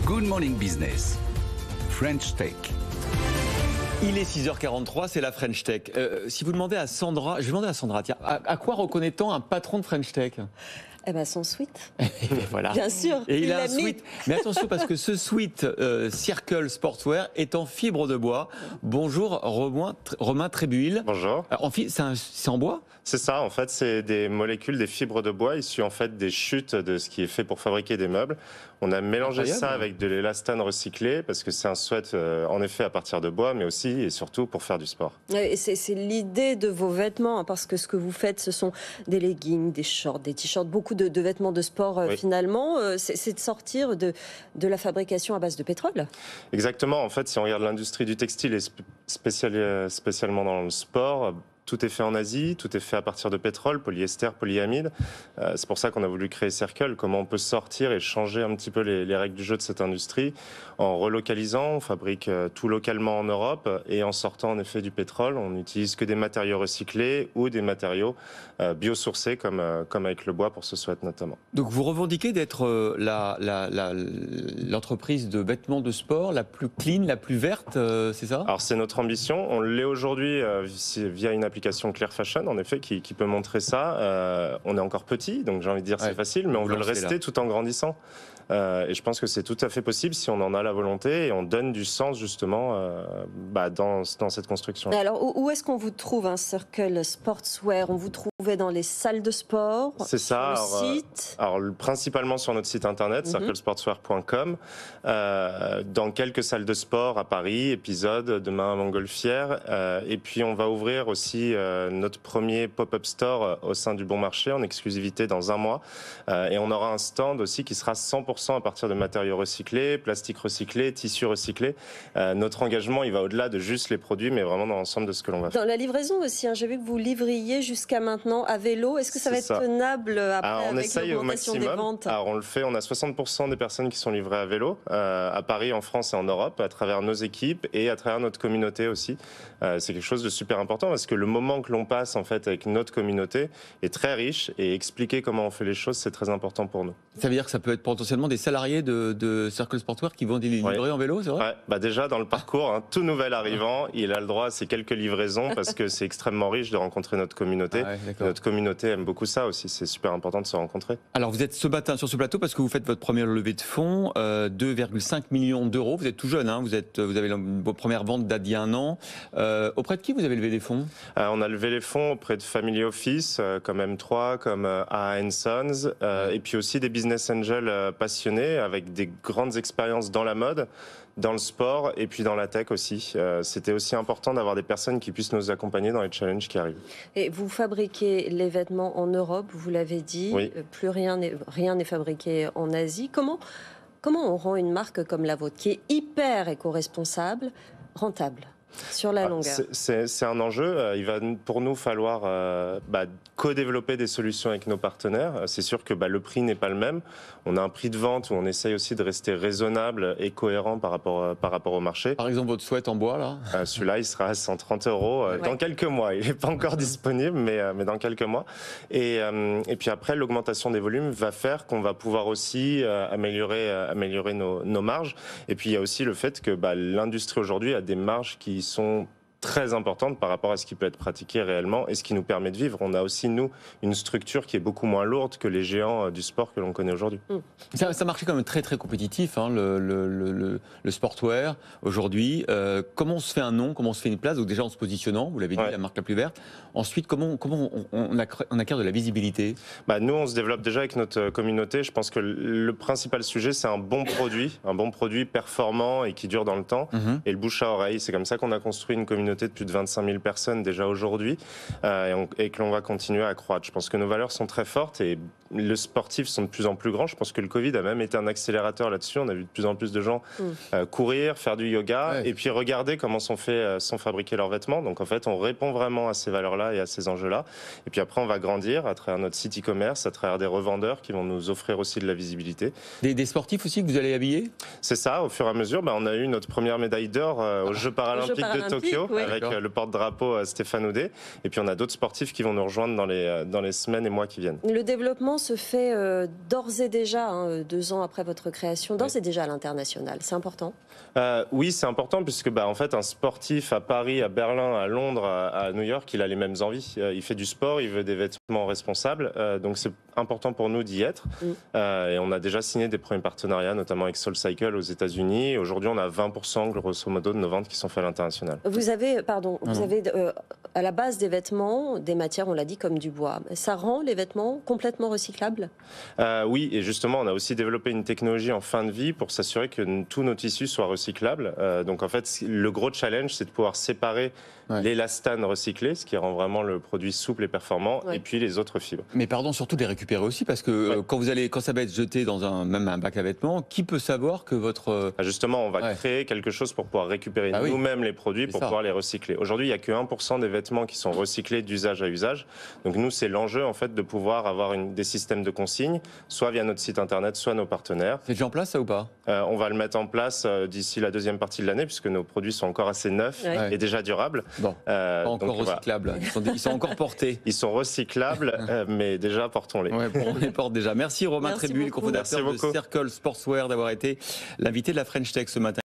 Good Morning Business, French Tech. Il est 6h43, c'est la French Tech. Si vous demandez à Sandra, je vais demander à Sandra, tiens, à quoi reconnaît-on un patron de French Tech ? Eh ben son sweat. Voilà. Bien sûr. Et il a un sweat. Mais attention parce que ce sweat Circle Sportswear est en fibre de bois. Bonjour Romain Trébuil. Bonjour. C'est en bois ? C'est ça, en fait, c'est des molécules, des fibres de bois issues en fait des chutes de ce qui est fait pour fabriquer des meubles. On a mélangé ça avec de l'élastane recyclé parce que c'est un sweat en effet à partir de bois, mais aussi et surtout pour faire du sport. Et c'est l'idée de vos vêtements, hein, parce que ce que vous faites, ce sont des leggings, des shorts, des t-shirts, beaucoup de vêtements de sport finalement. C'est de sortir de la fabrication à base de pétrole. Exactement. En fait, si on regarde l'industrie du textile et spécialement dans le sport, tout est fait en Asie, tout est fait à partir de pétrole, polyester, polyamide. C'est pour ça qu'on a voulu créer Circle. Comment on peut sortir et changer un petit peu les règles du jeu de cette industrie en relocalisant. On fabrique tout localement en Europe et en sortant en effet du pétrole. On n'utilise que des matériaux recyclés ou des matériaux biosourcés comme avec le bois pour ce sweat notamment. Donc vous revendiquez d'être l'entreprise de vêtements de sport la plus clean, la plus verte, c'est ça ? Alors c'est notre ambition. On l'est aujourd'hui via une application Clear Fashion, en effet, qui peut montrer ça. On est encore petit, donc j'ai envie de dire c'est facile, mais on veut le rester tout en grandissant. Et je pense que c'est tout à fait possible si on en a la volonté et on donne du sens justement dans cette construction. Alors où est-ce qu'on vous trouve un Circle Sportswear ? On vous trouvait dans les salles de sport, c'est ça, sur le site alors principalement sur notre site internet, circlesportswear.com, dans quelques salles de sport à Paris, Épisode, demain à Montgolfière, et puis on va ouvrir aussi notre premier pop-up store au sein du Bon Marché en exclusivité dans un mois, et on aura un stand aussi qui sera 100% à partir de matériaux recyclés, plastique recyclé, tissus recyclés. Notre engagement, il va au-delà de juste les produits, mais vraiment dans l'ensemble de ce que l'on va faire. Dans la livraison aussi, j'ai vu que vous livriez jusqu'à maintenant à vélo. Est-ce que ça va être tenable après on avec essaye l'augmentation au maximum. des ventes ? Alors on le fait, on a 60% des personnes qui sont livrées à vélo, à Paris, en France et en Europe, à travers nos équipes et à travers notre communauté aussi. C'est quelque chose de super important parce que le moment que l'on passe en fait avec notre communauté est très riche et expliquer comment on fait les choses, c'est très important pour nous. Ça veut dire que ça peut être potentiellement des salariés de Circle Sportswear qui vont livrer en vélo, c'est vrai ? Déjà dans le parcours, tout nouvel arrivant, il a le droit à ces quelques livraisons parce que c'est extrêmement riche de rencontrer notre communauté. Notre communauté aime beaucoup ça aussi, c'est super important de se rencontrer. Alors vous êtes ce matin sur ce plateau parce que vous faites votre première levée de fonds, 2,5 millions d'euros. Vous êtes tout jeune, hein, vous avez vos premières ventes date d'il y a un an. Auprès de qui vous avez levé des fonds ? On a levé les fonds auprès de Family Office, comme M3, comme A.A. Sons, et puis aussi des business angels passionnés avec des grandes expériences dans la mode, dans le sport et puis dans la tech aussi. C'était aussi important d'avoir des personnes qui puissent nous accompagner dans les challenges qui arrivent. Et vous fabriquez les vêtements en Europe, vous l'avez dit, plus rien n'est fabriqué en Asie. Comment on rend une marque comme la vôtre, qui est hyper éco-responsable, rentable sur la longueur? C'est un enjeu. Il va pour nous falloir co-développer des solutions avec nos partenaires. C'est sûr que le prix n'est pas le même. On a un prix de vente où on essaye aussi de rester raisonnable et cohérent par rapport au marché. Par exemple, votre sweat en bois, là celui-là, il sera à 130 euros dans quelques mois. Il n'est pas encore disponible, mais dans quelques mois. Et puis après, l'augmentation des volumes va faire qu'on va pouvoir aussi améliorer nos marges. Et puis, il y a aussi le fait que l'industrie aujourd'hui a des marges qui sont très importante par rapport à ce qui peut être pratiqué réellement et ce qui nous permet de vivre. On a aussi, nous, une structure qui est beaucoup moins lourde que les géants du sport que l'on connaît aujourd'hui. Ça marche quand même très très compétitif, hein, le sportwear aujourd'hui. Comment on se fait un nom, comment on se fait une place? Donc déjà en se positionnant, vous l'avez dit, la marque la plus verte. Ensuite, comment on acquiert de la visibilité? Nous, on se développe déjà avec notre communauté. Je pense que le principal sujet, c'est un bon produit performant et qui dure dans le temps. Et le bouche à oreille, c'est comme ça qu'on a construit une communauté de plus de 25 000 personnes déjà aujourd'hui et que l'on va continuer à croître. Je pense que nos valeurs sont très fortes et les sportifs sont de plus en plus grands. Je pense que le Covid a même été un accélérateur là-dessus. On a vu de plus en plus de gens courir, faire du yoga et puis regarder comment sont fabriqués leurs vêtements. Donc en fait, on répond vraiment à ces valeurs-là et à ces enjeux-là. Et puis après, on va grandir à travers notre site e-commerce, à travers des revendeurs qui vont nous offrir aussi de la visibilité. Des sportifs aussi que vous allez habiller? C'est ça. Au fur et à mesure, on a eu notre première médaille d'or aux Jeux paralympiques de Tokyo. avec le porte-drapeau Stéphane Houdet. Et puis on a d'autres sportifs qui vont nous rejoindre dans les semaines et mois qui viennent. Le développement se fait d'ores et déjà, 2 ans après votre création, d'ores et déjà à l'international. C'est important? Oui, c'est important puisque en fait, un sportif à Paris, à Berlin, à Londres, à New York, il a les mêmes envies. Il fait du sport, il veut des vêtements responsables. Donc c'est important pour nous d'y être. Et on a déjà signé des premiers partenariats, notamment avec SoulCycle aux États-Unis. Aujourd'hui, on a 20% grosso modo de nos ventes qui sont faites à l'international. Vous avez, à la base des vêtements, des matières, on l'a dit, comme du bois. Ça rend les vêtements complètement recyclables? Oui, et justement, on a aussi développé une technologie en fin de vie pour s'assurer que tous nos tissus soient recyclables. Donc en fait, le gros challenge, c'est de pouvoir séparer l'élastane recyclé, ce qui rend vraiment le produit souple et performant, et puis les autres fibres. Mais pardon, surtout de les récupérer aussi, parce que quand ça va être jeté dans même un bac à vêtements, qui peut savoir que votre... Justement, on va créer quelque chose pour pouvoir récupérer nous-mêmes les produits, pour pouvoir les recycler. Aujourd'hui, il n'y a que 1% des vêtements qui sont recyclés d'usage à usage. Donc nous, c'est l'enjeu en fait de pouvoir avoir des systèmes de consigne, soit via notre site internet, soit nos partenaires. C'est déjà en place ça ou pas? On va le mettre en place d'ici la deuxième partie de l'année, puisque nos produits sont encore assez neufs et déjà durables. Bon, pas encore recyclables. Voilà. Ils sont encore portés. Ils sont recyclables, mais déjà portons-les. On les porte déjà. Merci Romain Trébulle, cofondateur de Circle Sportswear, d'avoir été l'invité de la French Tech ce matin.